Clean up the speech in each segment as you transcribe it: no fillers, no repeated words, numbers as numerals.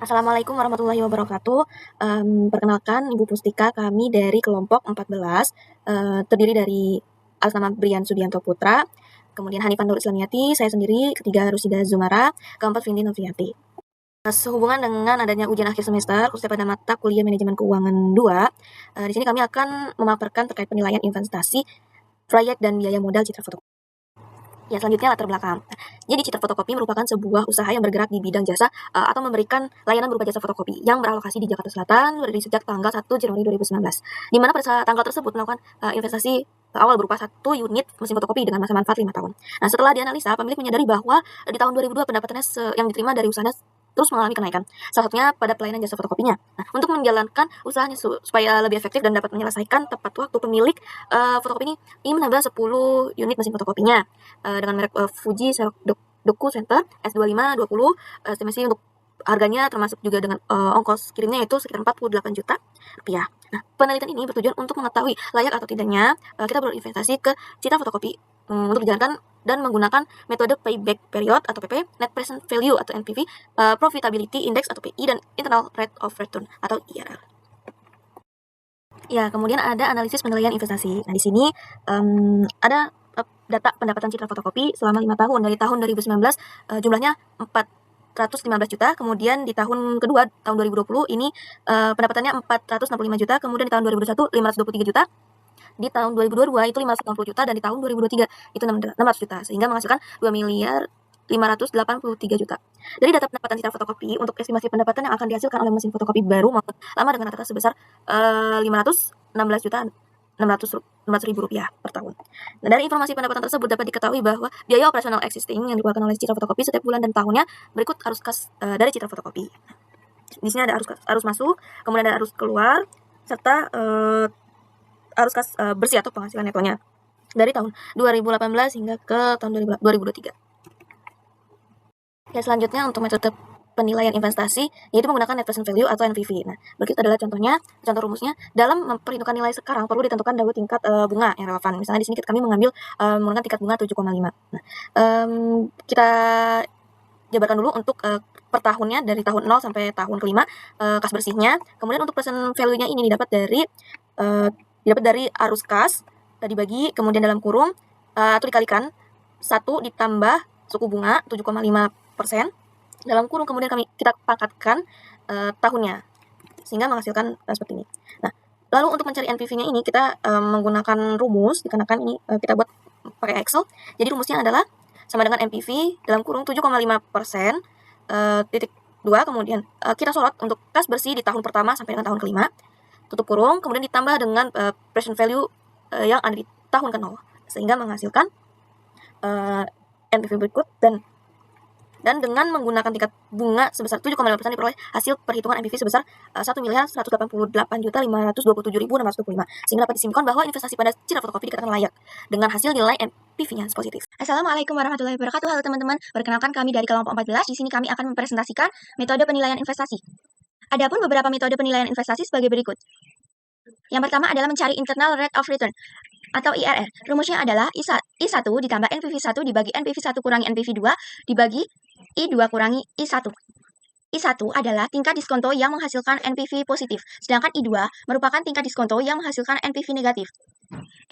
Assalamualaikum warahmatullahi wabarakatuh. Perkenalkan Ibu Pustika, kami dari kelompok 14, terdiri dari atas nama Brian Subianto Putra, kemudian Hanifan Nur Islamiyati, saya sendiri, ketiga Rusida Zumara, keempat Vindi Noviati. Sehubungan dengan adanya ujian akhir semester, khususnya pada mata kuliah manajemen keuangan 2, di sini kami akan memaparkan terkait penilaian investasi, proyek dan biaya modal citra fotokopi. Ya, selanjutnya latar belakang. Jadi citra fotokopi merupakan sebuah usaha yang bergerak di bidang jasa atau memberikan layanan berupa jasa fotokopi yang beralokasi di Jakarta Selatan berdiri sejak tanggal 1 Januari 2019. Di mana pada tanggal tersebut melakukan investasi awal berupa 1 unit mesin fotokopi dengan masa manfaat 5 tahun. Nah, setelah dianalisa, pemilik menyadari bahwa di tahun 2002 pendapatannya yang diterima dari usahanya terus mengalami kenaikan. Salah satunya pada pelayanan jasa fotokopinya. Nah, untuk menjalankan usahanya supaya lebih efektif dan dapat menyelesaikan tepat waktu, pemilik fotokopi ini ingin menambah 10 unit mesin fotokopinya dengan merek Fuji Xerox Doku Center S2520. Estimasi untuk harganya termasuk juga dengan ongkos kirimnya itu sekitar 48 juta rupiah. Nah, penelitian ini bertujuan untuk mengetahui layak atau tidaknya kita berinvestasi ke citra fotokopi untuk dijalankan dan menggunakan metode payback period atau PP, net present value atau NPV, profitability index atau PI, dan internal rate of return atau IRR. Ya, kemudian ada analisis penilaian investasi. Nah, di sini ada data pendapatan citra fotokopi selama 5 tahun. Dari tahun 2019 jumlahnya 415 juta, kemudian di tahun kedua, tahun 2020 ini pendapatannya 465 juta, kemudian di tahun 2021 523 juta, di tahun 2022 itu 560 juta, dan di tahun 2023 itu 600 juta, sehingga menghasilkan 2 miliar 583 juta. Dari data pendapatan citra fotokopi, untuk estimasi pendapatan yang akan dihasilkan oleh mesin fotokopi baru maupun lama dengan rata-rata sebesar 516 juta 600 ribu rupiah per tahun. Nah, dari informasi pendapatan tersebut dapat diketahui bahwa biaya operasional existing yang dikeluarkan oleh citra fotokopi setiap bulan dan tahunnya berikut arus kas dari citra fotokopi. Di sini ada arus masuk, kemudian ada arus keluar, serta arus kas bersih atau penghasilan netonya dari tahun 2018 hingga ke tahun 2023. Ya, selanjutnya untuk metode penilaian investasi yaitu menggunakan net present value atau NPV. Nah, berikut adalah contoh rumusnya. Dalam memperhitungkan nilai sekarang perlu ditentukan dahulu tingkat bunga yang relevan. Misalnya di sini kami mengambil menggunakan tingkat bunga 7,5. Nah, kita jabarkan dulu untuk per tahunnya dari tahun 0 sampai tahun kelima kas bersihnya. Kemudian untuk present value-nya ini didapat dari arus kas dibagi, kemudian dalam kurung atau dikalikan 1 ditambah suku bunga 7,5% dalam kurung, kemudian kita pangkatkan tahunnya sehingga menghasilkan seperti ini. Nah, lalu untuk mencari NPV-nya ini kita menggunakan rumus, dikarenakan ini kita buat pakai Excel. Jadi rumusnya adalah sama dengan NPV dalam kurung 7,5% titik 2, kemudian kita sorot untuk kas bersih di tahun pertama sampai dengan tahun kelima, tutup kurung, kemudian ditambah dengan present value yang ada di tahun ke-0 sehingga menghasilkan NPV berikut, dan dengan menggunakan tingkat bunga sebesar 7,5% diperoleh hasil perhitungan NPV sebesar 1.188.527.625, sehingga dapat disimpulkan bahwa investasi pada citra fotokopi dikatakan layak dengan hasil nilai NPV-nya positif. Assalamualaikum warahmatullahi wabarakatuh. Halo teman-teman, perkenalkan kami dari kelompok 14. Di sini kami akan mempresentasikan metode penilaian investasi. Adapun beberapa metode penilaian investasi sebagai berikut. Yang pertama adalah mencari internal rate of return atau IRR. Rumusnya adalah I1 ditambah NPV1 dibagi NPV1 kurangi NPV2 dibagi I2 kurangi I1. I1 adalah tingkat diskonto yang menghasilkan NPV positif, sedangkan I2 merupakan tingkat diskonto yang menghasilkan NPV negatif.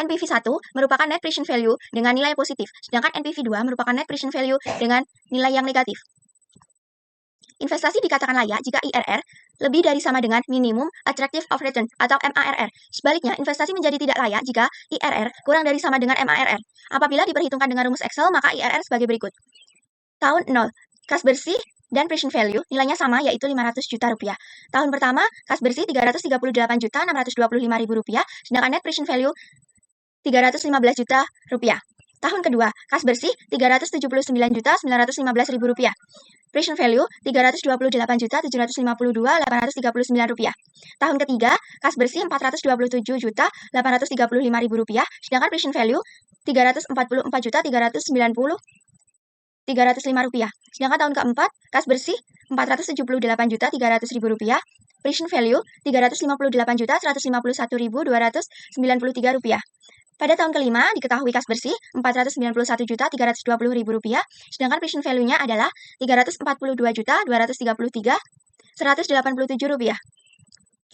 NPV1 merupakan net present value dengan nilai positif, sedangkan NPV2 merupakan net present value dengan nilai yang negatif. Investasi dikatakan layak jika IRR lebih dari sama dengan minimum attractive of return atau MARR. Sebaliknya, investasi menjadi tidak layak jika IRR kurang dari sama dengan MARR. Apabila diperhitungkan dengan rumus Excel, maka IRR sebagai berikut. Tahun 0, kas bersih dan present value nilainya sama yaitu 500 juta rupiah. Tahun pertama, kas bersih 338.625.000 rupiah, sedangkan net present value 315 juta rupiah. Tahun kedua, kas bersih 379.915.000 rupiah. Present value 328.752.839 rupiah. Tahun ketiga, kas bersih 427.835.000 rupiah, sedangkan present value 344.305 rupiah. Sedangkan tahun keempat, kas bersih 478.300.000 rupiah, present value 358.151.293 rupiah. Pada tahun kelima, diketahui kas bersih 491.320.000 rupiah, sedangkan present value-nya adalah 342.233 Rp187.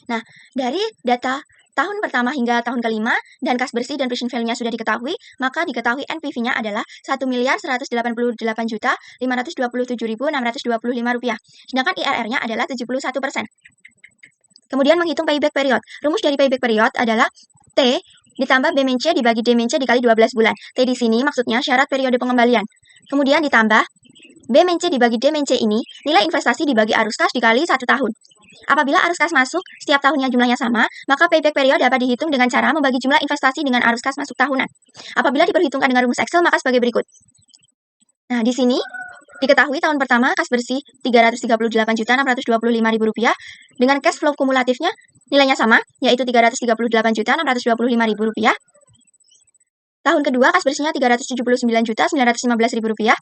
Nah, dari data tahun pertama hingga tahun kelima dan kas bersih dan present value-nya sudah diketahui, maka diketahui NPV-nya adalah Rp1.188.527.625. Sedangkan IRR-nya adalah 71%. Kemudian menghitung payback period. Rumus dari payback period adalah T ditambah B min C dibagi D min C dikali 12 bulan. T di sini maksudnya syarat periode pengembalian. Kemudian ditambah B min C dibagi D min C ini nilai investasi dibagi arus kas dikali 1 tahun. Apabila arus kas masuk setiap tahunnya jumlahnya sama, maka payback period dapat dihitung dengan cara membagi jumlah investasi dengan arus kas masuk tahunan. Apabila diperhitungkan dengan rumus Excel, maka sebagai berikut. Nah, di sini diketahui tahun pertama kas bersih Rp338.625.000 dengan cash flow kumulatifnya nilainya sama, yaitu Rp338.625.000. Tahun kedua kas bersihnya Rp379.915.000.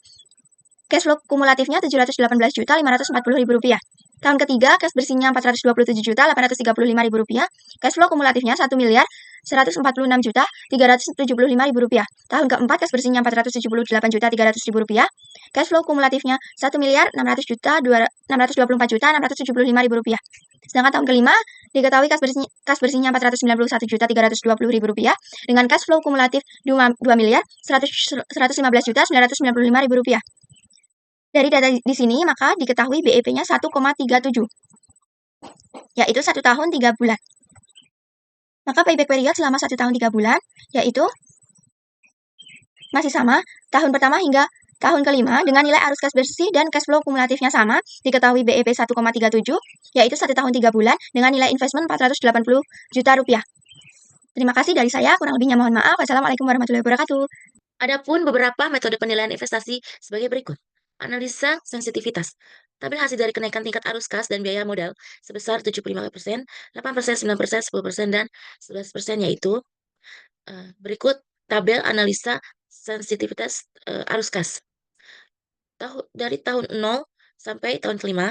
Cash flow kumulatifnya Rp718.540.000. Tahun ketiga, cash bersihnya Rp427.835.000. Cash flow kumulatifnya Rp1.146.375.000. Tahun keempat, cash bersihnya Rp478.300.000. Cash flow kumulatifnya Rp1.624.675.000. Sedangkan tahun kelima, diketahui kas bersihnya Rp491.320.000 dengan cash flow kumulatif Rp2.115.995.000. Dari data di sini, maka diketahui BEP-nya 1,37, yaitu 1 tahun 3 bulan. Maka payback period selama 1 tahun 3 bulan, yaitu masih sama, tahun pertama hingga tahun kelima dengan nilai arus kas bersih dan cash flow kumulatifnya sama, diketahui BEP 1,37, yaitu 1 tahun 3 bulan dengan nilai investment Rp480 juta. Terima kasih dari saya, kurang lebihnya mohon maaf. Wassalamualaikum warahmatullahi wabarakatuh. Adapun beberapa metode penilaian investasi sebagai berikut. Analisa sensitivitas. Tabel hasil dari kenaikan tingkat arus kas dan biaya modal sebesar 75%, 8%, 9%, 10%, dan 11%, yaitu berikut tabel analisa sensitivitas arus kas. Dari tahun 0 sampai tahun kelima,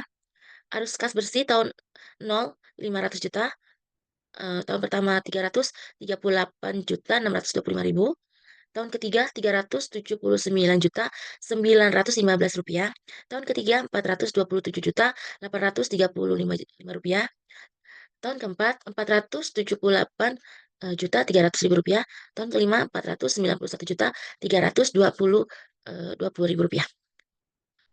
arus kas bersih tahun 0, 500 juta, tahun pertama 338.625.000, tahun ketiga Rp379.915, tahun ketiga Rp427.835.000, tahun keempat Rp478.300.000, tahun kelima Rp491.320.000.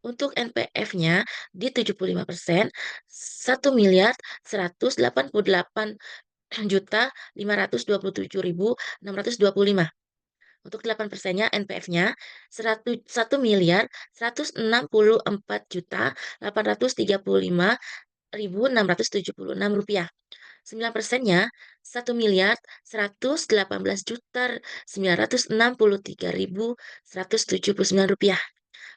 Untuk NPF-nya di 75%, Rp1.188.527.625. Untuk 8%-nya NPF-nya Rp1.164.835.676. 9%-nya Rp1.118.963.179.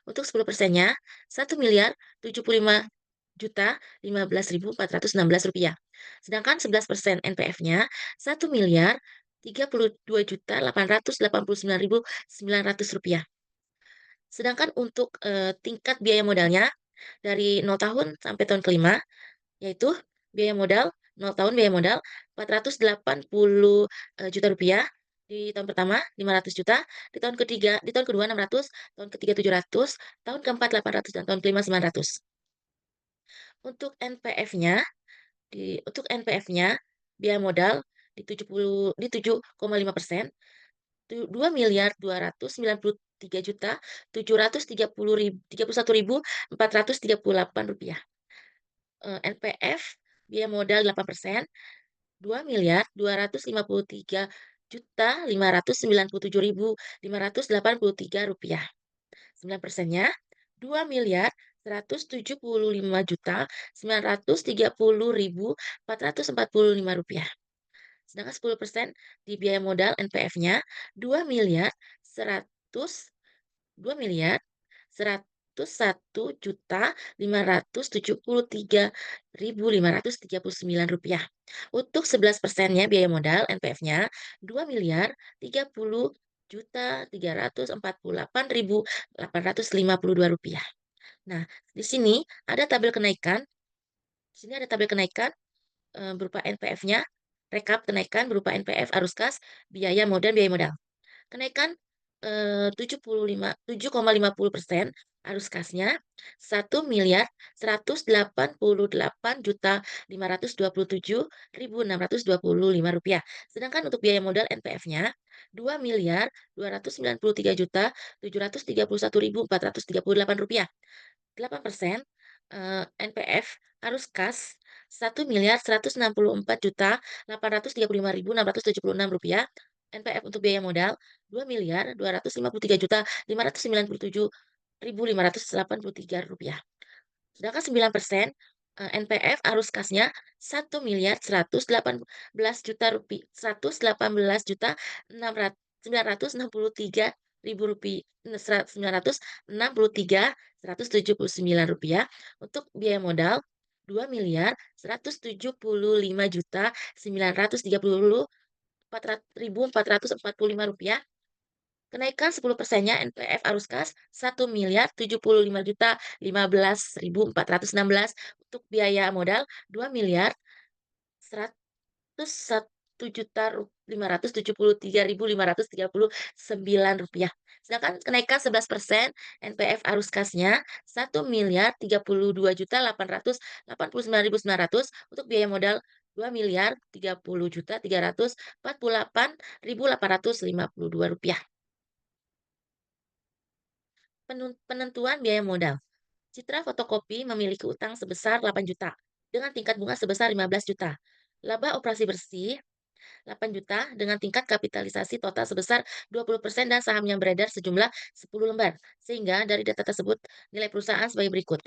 Untuk 10%-nya Rp1.115.015.416. Sedangkan 11% NPF-nya Rp1.32.889.900. Sedangkan untuk tingkat biaya modalnya dari 0 tahun sampai tahun kelima, yaitu biaya modal 0 tahun biaya modal Rp480 juta rupiah. Di tahun pertama 500 juta, di tahun kedua 600, tahun ketiga 700, tahun keempat 800, dan tahun kelima 900. Untuk NPF-nya biaya modal di 7,5%, Rp2.293.731.438. NPF biaya modal 8%, Rp2.253.597.583. 9%-nya Rp2.175.930.445. Sedangkan 10% di biaya modal NPF-nya Rp2.101.573.539. Untuk 11%-nya biaya modal NPF-nya Rp2.338.852. Nah, di sini ada tabel kenaikan. Berupa NPF-nya, rekap kenaikan berupa NPF arus kas, biaya modal. Kenaikan 7,50% arus kasnya Rp1.188.527.625. Sedangkan untuk biaya modal NPF-nya Rp2.293.731.438. 8%, NPF arus kas Rp1.164.835.676. NPF untuk biaya modal Rp2.253.597.583. Sedangkan 9%, NPF arus kasnya Rp1.918.963.169. Untuk biaya modal Rp2.175.934.445. Kenaikan 10%-nya NPF arus kas Rp1.075.015.416. Untuk biaya modal Rp2.101.573.539. Sedangkan kenaikan 11%, NPF arus kasnya Rp1.032.889.900. Untuk biaya modal Rp2.030.348.852. Penentuan biaya modal. Citra fotokopi memiliki utang sebesar 8 juta dengan tingkat bunga sebesar 15 juta. Laba operasi bersih 8 juta dengan tingkat kapitalisasi total sebesar 20% dan saham yang beredar sejumlah 10 lembar. Sehingga dari data tersebut nilai perusahaan sebagai berikut.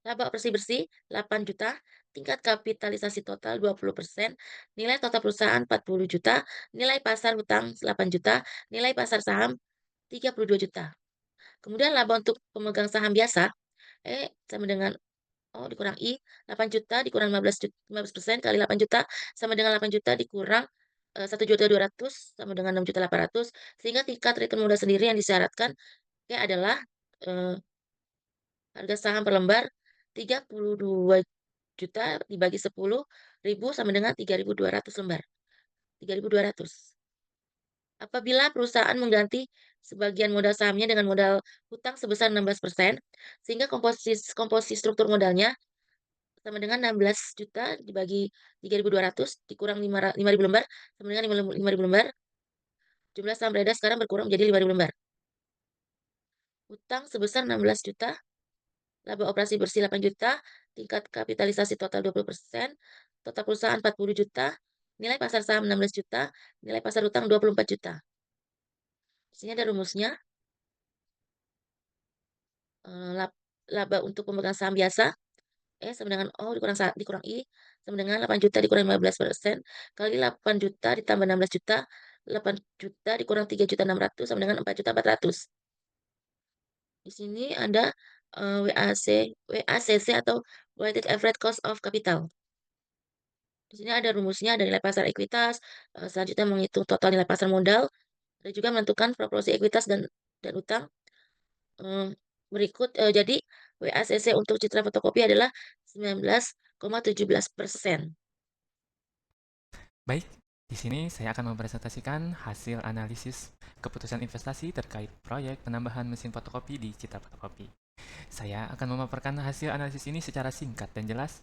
Laba operasi bersih 8 juta, tingkat kapitalisasi total 20%, nilai total perusahaan 40 juta, nilai pasar hutang 8 juta, nilai pasar saham 32 juta. Kemudian laba untuk pemegang saham biasa, sama dengan dikurang I, 8 juta dikurang 15% kali 8 juta sama dengan 8 juta dikurang 1.200.000 sama dengan 6.800.000, sehingga tingkat return modal sendiri yang disyaratkan adalah harga saham per lembar 32 juta dibagi 10.000 sama dengan 3.200 lembar. 3.200. Apabila perusahaan mengganti sebagian modal sahamnya dengan modal hutang sebesar 16%, sehingga komposisi struktur modalnya sama dengan 16 juta dibagi 3.200 dikurang 5.000 lembar sama dengan 5.000 lembar. Jumlah saham beredar sekarang berkurang menjadi 5.000 lembar. Hutang sebesar 16 juta, laba operasi bersih 8 juta, tingkat kapitalisasi total 20%, total perusahaan 40 juta, nilai pasar saham 16 juta, nilai pasar hutang 24 juta. Di sini ada rumusnya. Laba untuk pemegang saham biasa sama dengan O dikurang I sama dengan 8 juta dikurang 15% kali 8 juta ditambah 16 juta, 8 juta dikurang 3.600.000 sama dengan 4.400.000. Di sini ada WACC atau Weighted Average Cost of Capital. Di sini ada rumusnya, ada nilai pasar ekuitas, selanjutnya menghitung total nilai pasar modal, dan juga menentukan proporsi ekuitas dan utang. Berikut, jadi WACC untuk citra fotokopi adalah 19,17%. Baik, di sini saya akan mempresentasikan hasil analisis keputusan investasi terkait proyek penambahan mesin fotokopi di Citra Fotokopi. Saya akan memaparkan hasil analisis ini secara singkat dan jelas.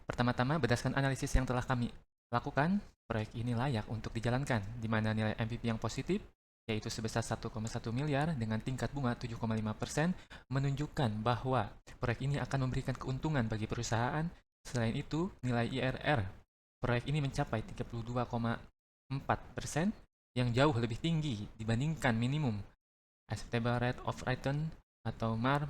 Pertama-tama, berdasarkan analisis yang telah kami lakukan, proyek ini layak untuk dijalankan, di mana nilai MVP yang positif, yaitu sebesar 1,1 miliar dengan tingkat bunga 7,5%, menunjukkan bahwa proyek ini akan memberikan keuntungan bagi perusahaan. Selain itu, nilai IRR proyek ini mencapai 32,4%, yang jauh lebih tinggi dibandingkan minimum acceptable rate of return atau MAR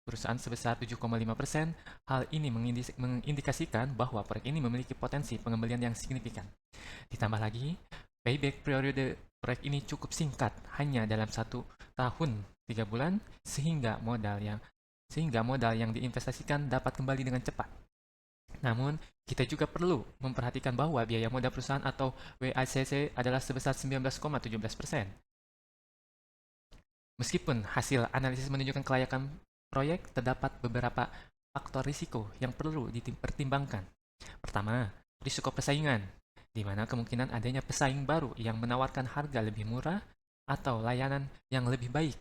perusahaan sebesar 7,5%. Hal ini mengindikasikan bahwa proyek ini memiliki potensi pengembalian yang signifikan. Ditambah lagi, payback periode proyek ini cukup singkat, hanya dalam 1 tahun 3 bulan, sehingga modal yang diinvestasikan dapat kembali dengan cepat. Namun, kita juga perlu memperhatikan bahwa biaya modal perusahaan atau WACC adalah sebesar 19,17%. Meskipun hasil analisis menunjukkan kelayakan proyek, terdapat beberapa faktor risiko yang perlu dipertimbangkan. Pertama, risiko persaingan. di mana kemungkinan adanya pesaing baru yang menawarkan harga lebih murah atau layanan yang lebih baik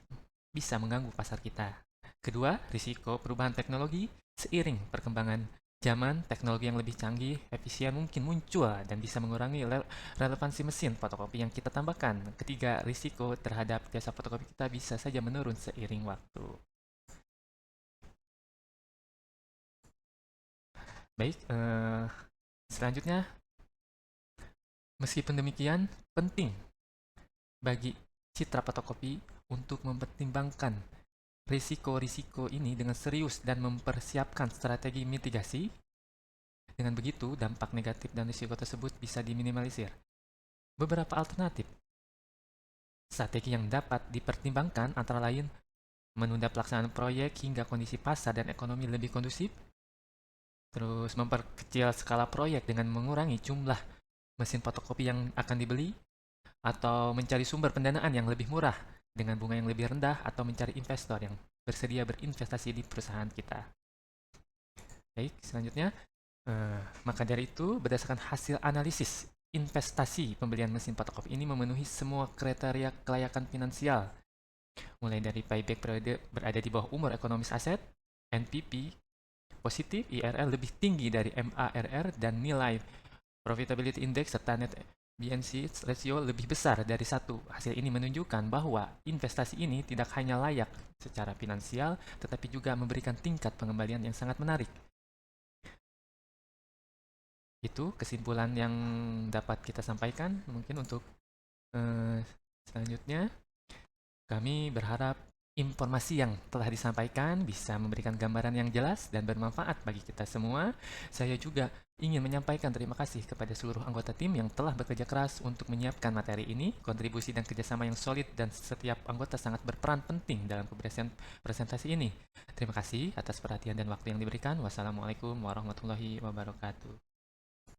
bisa mengganggu pasar kita. Kedua, risiko perubahan teknologi. Seiring perkembangan zaman, teknologi yang lebih canggih, efisien mungkin muncul dan bisa mengurangi relevansi mesin fotokopi yang kita tambahkan. Ketiga, risiko terhadap jasa fotokopi kita bisa saja menurun seiring waktu. Baik, selanjutnya, meskipun demikian, penting bagi citra fotokopi untuk mempertimbangkan risiko-risiko ini dengan serius dan mempersiapkan strategi mitigasi. Dengan begitu, dampak negatif dan risiko tersebut bisa diminimalisir. Beberapa alternatif strategi yang dapat dipertimbangkan antara lain menunda pelaksanaan proyek hingga kondisi pasar dan ekonomi lebih kondusif, terus memperkecil skala proyek dengan mengurangi jumlah mesin fotokopi yang akan dibeli, atau mencari sumber pendanaan yang lebih murah dengan bunga yang lebih rendah, atau mencari investor yang bersedia berinvestasi di perusahaan kita. Baik, selanjutnya, maka dari itu, berdasarkan hasil analisis investasi pembelian mesin fotokopi ini memenuhi semua kriteria kelayakan finansial, mulai dari payback periode berada di bawah umur ekonomis aset, NPV positif, IRR lebih tinggi dari MARR, dan nilai profitability index serta net BNC ratio lebih besar dari 1. Hasil ini menunjukkan bahwa investasi ini tidak hanya layak secara finansial, tetapi juga memberikan tingkat pengembalian yang sangat menarik. Itu kesimpulan yang dapat kita sampaikan. Mungkin untuk selanjutnya, kami berharap informasi yang telah disampaikan bisa memberikan gambaran yang jelas dan bermanfaat bagi kita semua. Saya juga ingin menyampaikan terima kasih kepada seluruh anggota tim yang telah bekerja keras untuk menyiapkan materi ini. Kontribusi dan kerjasama yang solid dan setiap anggota sangat berperan penting dalam keberhasilan presentasi ini. Terima kasih atas perhatian dan waktu yang diberikan. Wassalamualaikum warahmatullahi wabarakatuh.